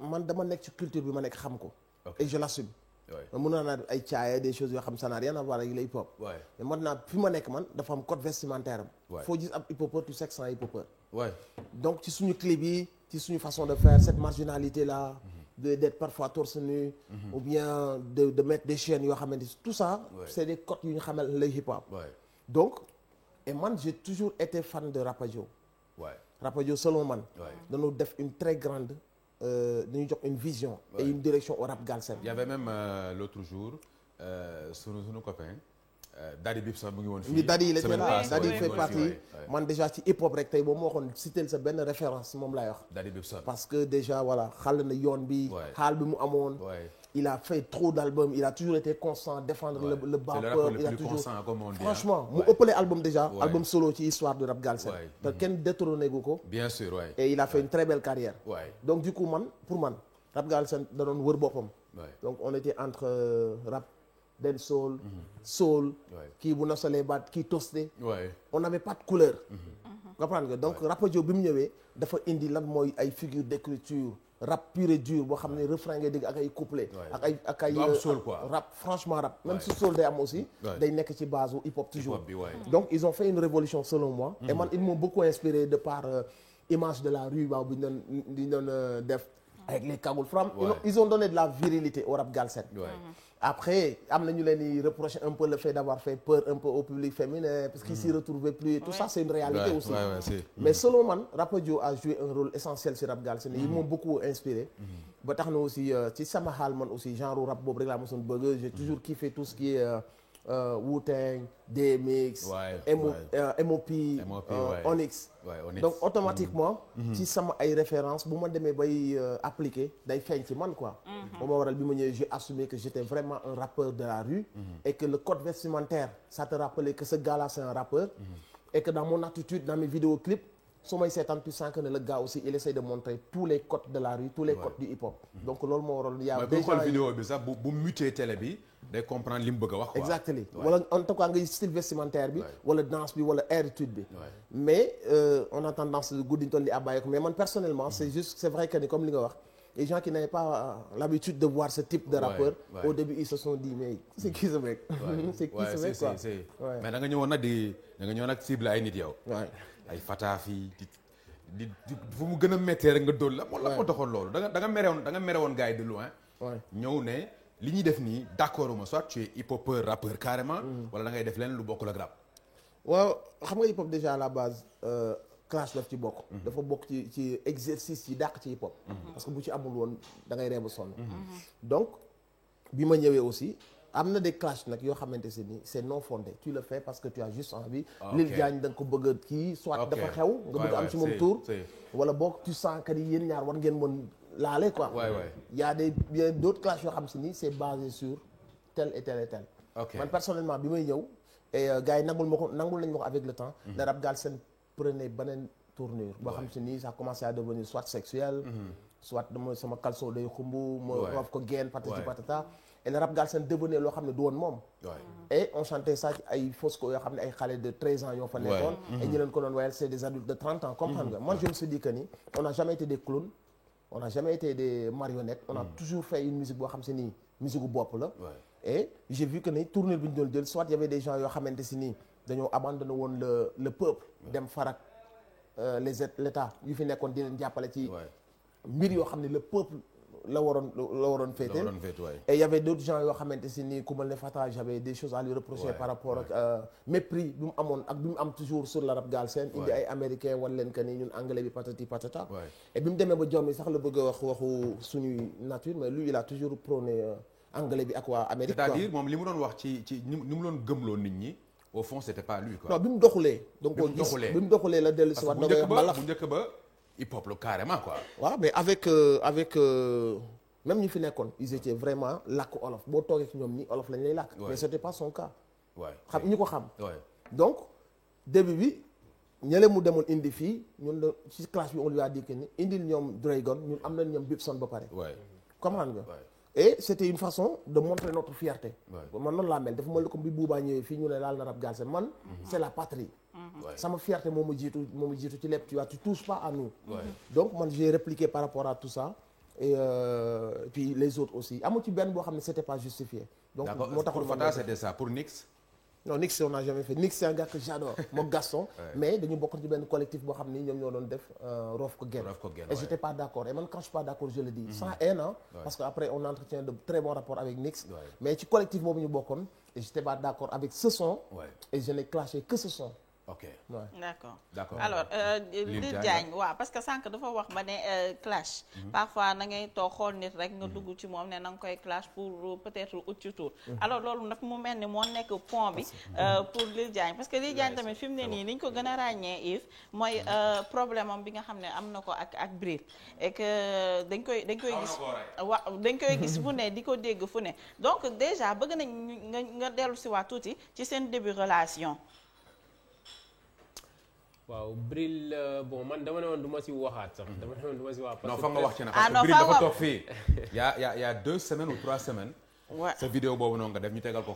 man dama nekk ci culture bi ma nekk xam ko. et je l'assume. man mën naa ay caaya des choses yoo xam ça n'a rien à voir avec le hip hop. mais maintenant fi ma nekk man dafa am code vestimentaire am. foo gis ab hip hopeur tu sais que c'est un hip hopeur. donc ci suñu clip yi ci suñu façon de faire cette marginalité là. d'être parfois torse nu. ou bien de mettre des chaînes yoo xamante tout ça. c'est des codes yu ñu xamal le hip hop. donc et man j'ai toujours été fan de Rapadio. Rapadio selon man. dañoo def une très grande. dañuy jox une vision. et une direction au rap galsen. Il y avait même l'autre jour sunu copain Daddy Bib sax mu ngi woon fii. Daddy il était là Daddy fait partie man déjà ci hip hop rek tey boobu moo waxoon citer sa benn référence moom laay wax. Daddy Bib sax parce que déjà voilà xàll na yoon bi. xaal bi mu amoon. il a fait trop d'albums il a toujours été constant défendre le bas peuple il a toujours franchement mu ëppale album déjà album solo ci histoire de rap galsen te kenn détrôné gu ko bien sûr et il a fait une très belle carrière donc du coup man pour man rap galsen da doon wër boppam donc on était entre rap dancehall soul kii bu nosalee baat kii tosté on n'avait pas de couleur comprendre nga donc Rapadio bi mu ñëwee dafa indi lan mooy ay figure d'écriture rap pur et dur boo xam ne refrain ngay dégg ak ay couplet ak ay rap franchement rap même si soul day am aussi day nekk ci base u hip hop toujours donc ils ont fait une révolution selon moi et man ils m'ont beaucoup inspiré de par image de la rue waaw bi ñu doon def avec les cagoules fram ils ont donné de la virilité au rap galsen après am na ñu leen di reprocher un peu le fait d'avoir fait peur un peu au public féminin parce qu'ils s'y retrouvaient plus tout ça c'est une réalité aussi mais selon man Rapadio a joué un rôle essentiel sur rap galsen ils m'ont beaucoup inspiré ba tax na aussi ci sama xaal man aussi genre rap boobu rek laa mosoon bëgg j'ai toujours kiffé tout ce qui est Wu-Tang, DMX, MOP, Onyx. Donc automatiquement ci sama ay références bu ma demee bay appliquer day feeñ ci man quoi. ba ma waral bi ma ñëwee j'ai assumé que j'étais vraiment un rappeur de la rue. et que le code vestimentaire ça te rappelait que ce gars-là c'est un rappeur. et que dans mon attitude dans mes vidéoclips su may seetaan tu sens que ne le gars aussi il essaie de montrer tous les codes de la rue tous les codes du hip hop. donc loolu moo waral y a des gens vidéo bi sax bu muté télé bi day comprendre li mu bëgg a wax quoi. exactement wala en tout cas ngay style vestimentaire bi. wala danse bi wala attitude bi. mais on a tendance guddi ñu toll di abbaye ko mais man personnellement c'est vrai que ni comme li nga wax les gens qui n'avaient pas l'habitude de voir ce type de rappeur. au début ils se sont dit mais c'est qui ce mec. c'est qui ce mec quoi. mais da nga ñëwoon nag cible ay nit yow. ay fataafi di fu mu gën a méttee rek nga dóol la moo taxoon loolu da nga mere woon gars yi de loin. ñëw ne li ñuy def nii d'accord uma soit tu es hip hopeur rappeur carrément. wala da ngay def leen lu bokkul ak rap. waaw xam nga hip hop déjà à la base clash daf ci bokk. dafa bokk ci exercice yi dàq ci hip hop. parce que bu ci amul woon da ngay reeba sonn. donc bi ma ñëwee aussi. am na des clash nag yoo xamante ne ni c'est non fondé tu le fais parce que tu as juste envie. Lil Diagne da nga ko bëgg a kii soit dafa xew. nga bëgg am ci moom tour wala boog tu sens que ni yéen ñaar war ngeen mën laale quoi. y a d'autres clash yoo xam si ni c'est basé sur tel et tel et tel. man personnellement bi may ñëw et gars yi nangul nañ ma ko avec le temps. le rap galsen prenait beneen tournure. boo xam si ni ça commençait à devenir soit sexuel. soit dama sama caleçon day xumbu ma roof ko geen patati patata. et le rap galsen devenait loo xam ne du woon moom. et on chantait ça ci ay fosco yoo xam ne ay xale de 13 ans yoo fa nekkoon. et ñu leen ko doon wayal c'est des adultes de 30 ans comprendre nga. moi je me suis dit que ni on n'a jamais été des clowns on n'a jamais été des marionnettes. on a toujours fait une musique boo xam si nii musique bu bopp la. et j'ai vu que ni tournure bi ñu doon jël soit y avait des gens yoo xamante si nii dañoo abandonné woon le peuple. dem farak l'état yu fi nekkoon di leen jàppale ci mbir yoo xam ne le peuple. la waroon féete et il y avait d'autres gens yoo xamante si ni ku mel ne Fata j'avais des choses à lui reprocher par rapport ak mépris bi mu amoon ak bi mu am toujours sur le rap galsen indi ay américain wan leen que ni ñun anglais bi patati patata et bi mu demee ba jommi sax la bëgg a wax waxu suñuy nature mais lui il a toujours prôné anglais bi ak waa Amérique c'est-à-dire moom li mu doon wax ci ni mu doon gëmloo nit ñi au fond c'était pas lui quoi non bi mu doxulee donc koo gis bi mu doxulee la dellu si waat na koy mbalax bu njëkk ba hip hop la carrément quoi. waaw mais avec même ñi fi nekkoon ils étaient vraiment làkk olof boo toogee ci ñoom ñi olof lañ lay làkk. mais c'était pas son cas. xam ñi ko xam. donc début bi ñële mu demoon indi fii ñun la ci classe bi on lui a dit que ni indil ñoom Dragon ñun am nañ ñoom Bibson ba pare. comprendre nga. et c'était une façon de montrer notre fierté. man noonu laa mel dafa mel ni comme bi Bouba ñëwee fii ñu ne laal na rap galsen man. c'est la patrie. sama fierté moo ma jiitu ci lépp tu touches pas à nous. donc man j'ai répliqué par rapport à tout ça et puis les autres aussi amu ci benn boo xam ne c'était pas justifié. donc moo taxoon pour Fata c'était ça pour Nix. non Nix on n'a jamais fait Nix c'est un gars que j'adore moom Gaston. mais dañu bokk ci benn collectif boo xam ni ñoom ñoo doon def Roof ko Gen. et j'étais pas d'accord et man quand je suis pas d'accord je le dis. sans haine parce que après on entretient de très bons rapports avec Nix. mais ci collectif boobu ñu bokkoon et j'étais pas d'accord avec ce son. et je n'ai clashé que ce son. ok d'accord alors Lil Diagne waaw parce que sànq dafa wax ba ne clash parfois na ngay toog xool nit rek nga dugg ci moom ne na nga koy clash pour peut-être ut ci tour alors loolu nag mu mel ni moo nekk pont bi pour Lil Diagne parce que Lil Diagne tamit fi mu ne nii li ñu ko gën a ràññee Yves mooy problème am bi nga xam ne am na ko ak Bril et que dañ koy gis waaw dañ koy gis fu ne di ko dégg fu ne donc déjà bëgg nañ nga dellu si waa tuuti ci seen début relation. waaw Bril bon man dama ne woon du ma si waxaat sax dama ne woon du ma si wax. parce que non fa nga wax ci na parce que Bril dafa toog fii y a 2 semaines ou 3 semaines. sa vidéo boobu noonu nga def ñu tegal ko.